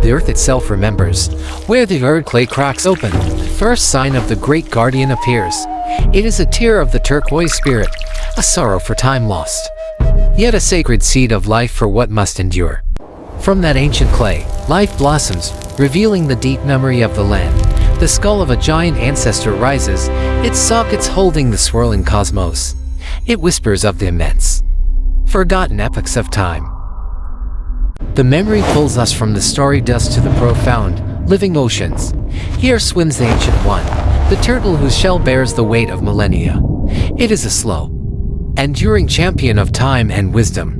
The earth itself remembers, where the earth clay cracks open. The first sign of the great guardian appears. It is a tear of the turquoise spirit, a sorrow for time lost, yet a sacred seed of life for what must endure. From that ancient clay, life blossoms, revealing the deep memory of the land. The skull of a giant ancestor rises, its sockets holding the swirling cosmos. It whispers of the immense, forgotten epochs of time. The memory pulls us from the starry dust to the profound, living oceans. Here swims the Ancient One, the turtle whose shell bears the weight of millennia. It is a slow, enduring champion of time and wisdom.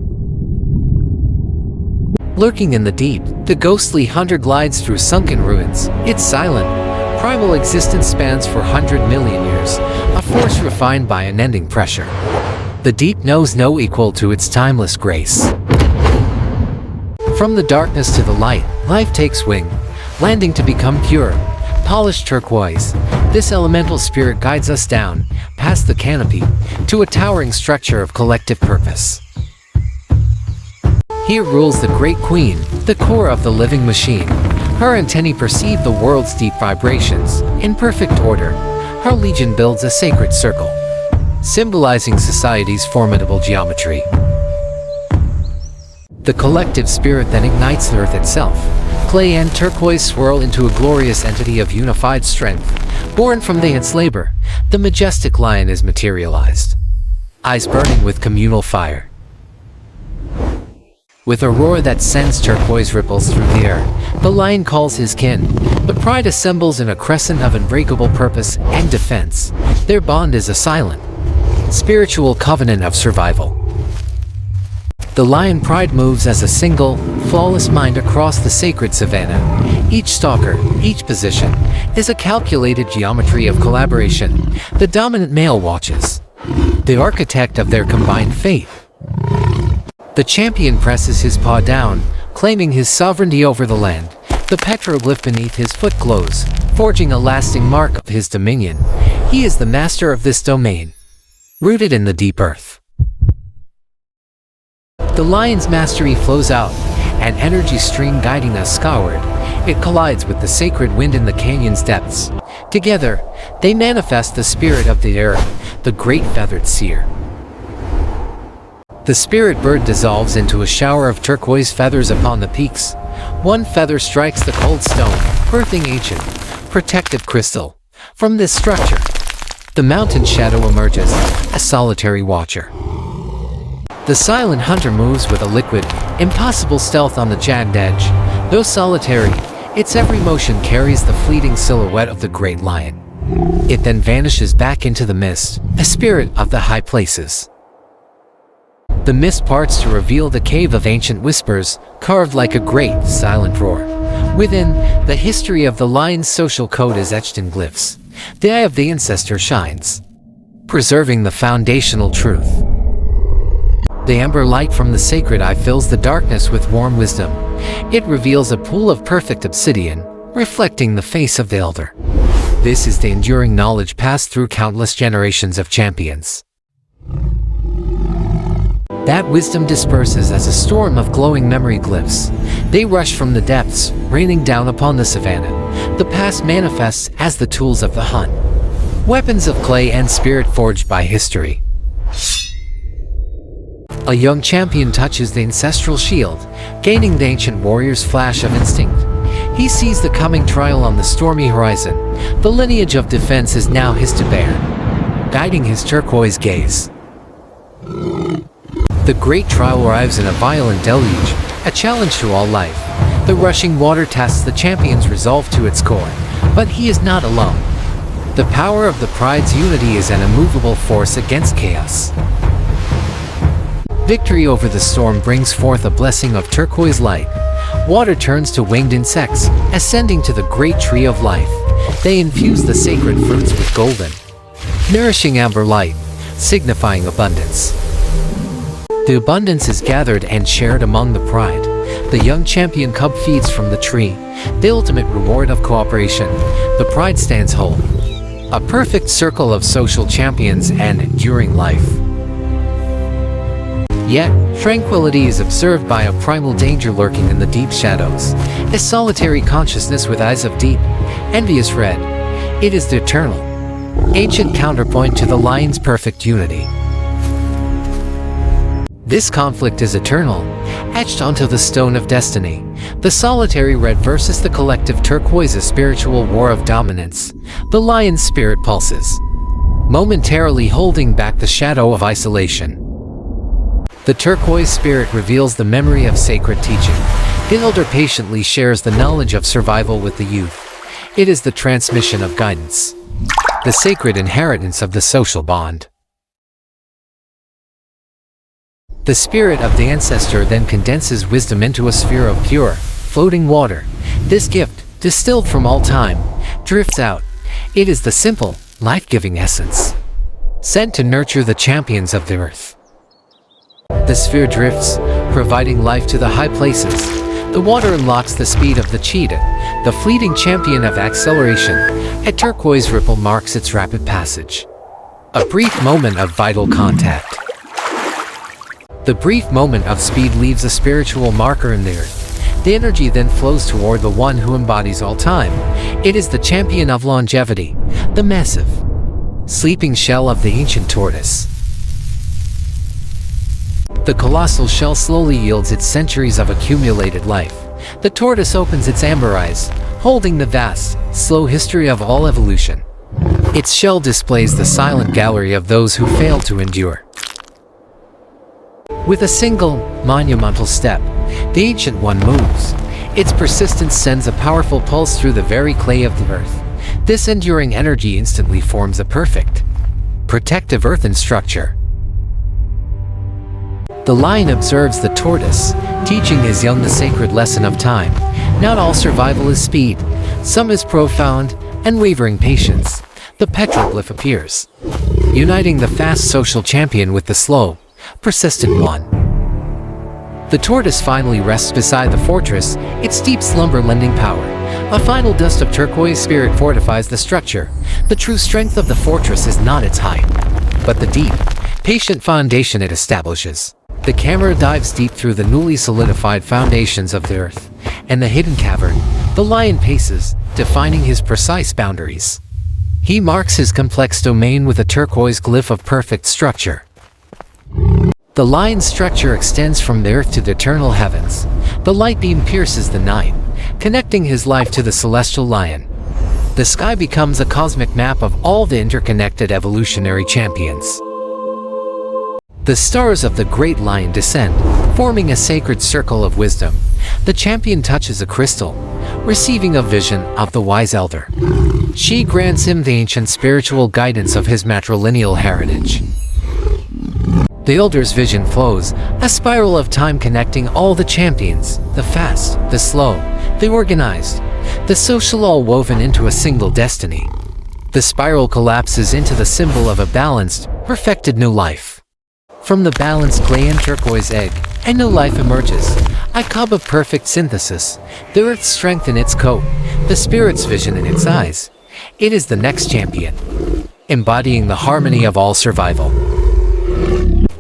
Lurking in the deep, the ghostly hunter glides through sunken ruins. Its silent, primal existence spans for 100 million years, a force refined by unending pressure. The deep knows no equal to its timeless grace. From the darkness to the light, life takes wing, landing to become pure, polished turquoise. This elemental spirit guides us down, past the canopy, to a towering structure of collective purpose. Here rules the Great Queen, the core of the living machine. Her antennae perceive the world's deep vibrations. In perfect order, her legion builds a sacred circle, symbolizing society's formidable geometry. The collective spirit then ignites the earth itself. Clay and turquoise swirl into a glorious entity of unified strength. Born from its labor, the majestic lion is materialized, eyes burning with communal fire. With a roar that sends turquoise ripples through the air, the lion calls his kin. The pride assembles in a crescent of unbreakable purpose and defense. Their bond is a silent, spiritual covenant of survival. The lion pride moves as a single, flawless mind across the sacred savanna. Each stalker, each position, is a calculated geometry of collaboration. The dominant male watches, the architect of their combined fate. The champion presses his paw down, claiming his sovereignty over the land. The petroglyph beneath his foot glows, forging a lasting mark of his dominion. He is the master of this domain, rooted in the deep earth. The lion's mastery flows out, an energy stream guiding us skyward. It collides with the sacred wind in the canyon's depths. Together, they manifest the spirit of the earth, the great feathered seer. The spirit bird dissolves into a shower of turquoise feathers upon the peaks. One feather strikes the cold stone, birthing ancient, protective crystal. From this structure, the mountain shadow emerges, a solitary watcher. The silent hunter moves with a liquid, impossible stealth on the jagged edge. Though solitary, its every motion carries the fleeting silhouette of the great lion. It then vanishes back into the mist, a spirit of the high places. The mist parts to reveal the cave of ancient whispers, carved like a great, silent roar. Within, the history of the lion's social code is etched in glyphs. The eye of the ancestor shines, preserving the foundational truth. The amber light from the sacred eye fills the darkness with warm wisdom. It reveals a pool of perfect obsidian, reflecting the face of the elder. This is the enduring knowledge passed through countless generations of champions. That wisdom disperses as a storm of glowing memory glyphs. They rush from the depths, raining down upon the savannah. The past manifests as the tools of the hunt, weapons of clay and spirit forged by history. A young champion touches the ancestral shield, gaining the ancient warrior's flash of instinct. He sees the coming trial on the stormy horizon. The lineage of defense is now his to bear, guiding his turquoise gaze. The great trial arrives in a violent deluge, a challenge to all life. The rushing water tests the champion's resolve to its core, but he is not alone. The power of the pride's unity is an immovable force against chaos. Victory over the storm brings forth a blessing of turquoise light. Water turns to winged insects, ascending to the great tree of life. They infuse the sacred fruits with golden, nourishing amber light, signifying abundance. The abundance is gathered and shared among the pride. The young champion cub feeds from the tree, the ultimate reward of cooperation. The pride stands whole, a perfect circle of social champions and enduring life. Yet, tranquility is observed by a primal danger lurking in the deep shadows, a solitary consciousness with eyes of deep, envious red. It is the eternal, ancient counterpoint to the lion's perfect unity. This conflict is eternal, etched onto the stone of destiny. The solitary red versus the collective turquoise, a spiritual war of dominance. The lion's spirit pulses, momentarily holding back the shadow of isolation. The turquoise spirit reveals the memory of sacred teaching. The elder patiently shares the knowledge of survival with the youth. It is the transmission of guidance, the sacred inheritance of the social bond. The spirit of the ancestor then condenses wisdom into a sphere of pure, floating water. This gift, distilled from all time, drifts out. It is the simple, life-giving essence, sent to nurture the champions of the earth. The sphere drifts, providing life to the high places. The water unlocks the speed of the cheetah, the fleeting champion of acceleration. A turquoise ripple marks its rapid passage. A brief moment of vital contact. The brief moment of speed leaves a spiritual marker in the earth. The energy then flows toward the one who embodies all time. It is the champion of longevity, the massive, sleeping shell of the ancient tortoise. The colossal shell slowly yields its centuries of accumulated life. The tortoise opens its amber eyes, holding the vast, slow history of all evolution. Its shell displays the silent gallery of those who failed to endure. With a single, monumental step, the ancient one moves. Its persistence sends a powerful pulse through the very clay of the earth. This enduring energy instantly forms a perfect, protective earthen structure. The lion observes the tortoise, teaching his young the sacred lesson of time. Not all survival is speed. Some is profound, unwavering patience. The petroglyph appears, uniting the fast social champion with the slow, persistent one. The tortoise finally rests beside the fortress, its deep slumber lending power. A final dust of turquoise spirit fortifies the structure. The true strength of the fortress is not its height, but the deep, patient foundation it establishes. The camera dives deep through the newly solidified foundations of the earth, and the hidden cavern, the lion paces, defining his precise boundaries. He marks his complex domain with a turquoise glyph of perfect structure. The lion's structure extends from the earth to the eternal heavens. The light beam pierces the night, connecting his life to the celestial lion. The sky becomes a cosmic map of all the interconnected evolutionary champions. The stars of the great lion descend, forming a sacred circle of wisdom. The champion touches a crystal, receiving a vision of the wise elder. She grants him the ancient spiritual guidance of his matrilineal heritage. The elder's vision flows, a spiral of time connecting all the champions, the fast, the slow, the organized, the social, all woven into a single destiny. The spiral collapses into the symbol of a balanced, perfected new life. From the balanced clay and turquoise egg, a new life emerges, a cub of perfect synthesis, the earth's strength in its coat, the spirit's vision in its eyes. It is the next champion, embodying the harmony of all survival.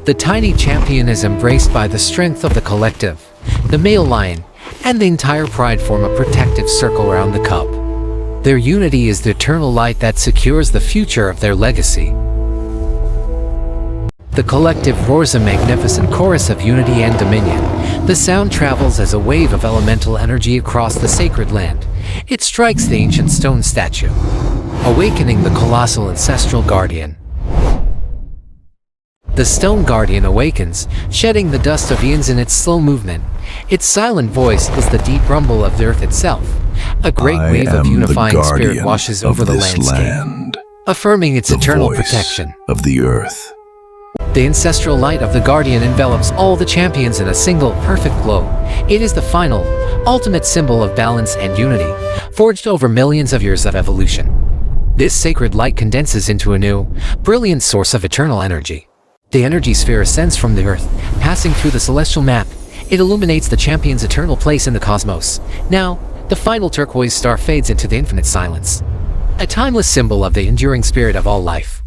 The tiny champion is embraced by the strength of the collective. The male lion and the entire pride form a protective circle around the cub. Their unity is the eternal light that secures the future of their legacy. The collective roars a magnificent chorus of unity and dominion. The sound travels as a wave of elemental energy across the sacred land. It strikes the ancient stone statue, awakening the colossal ancestral guardian. The stone guardian awakens, shedding the dust of eons in its slow movement. Its silent voice is the deep rumble of the earth itself. A great wave of unifying spirit washes over the landscape, affirming its eternal protection of the earth. The ancestral light of the guardian envelops all the champions in a single, perfect glow. It is the final, ultimate symbol of balance and unity, forged over millions of years of evolution. This sacred light condenses into a new, brilliant source of eternal energy. The energy sphere ascends from the earth, passing through the celestial map. It illuminates the champion's eternal place in the cosmos. Now, the final turquoise star fades into the infinite silence, a timeless symbol of the enduring spirit of all life.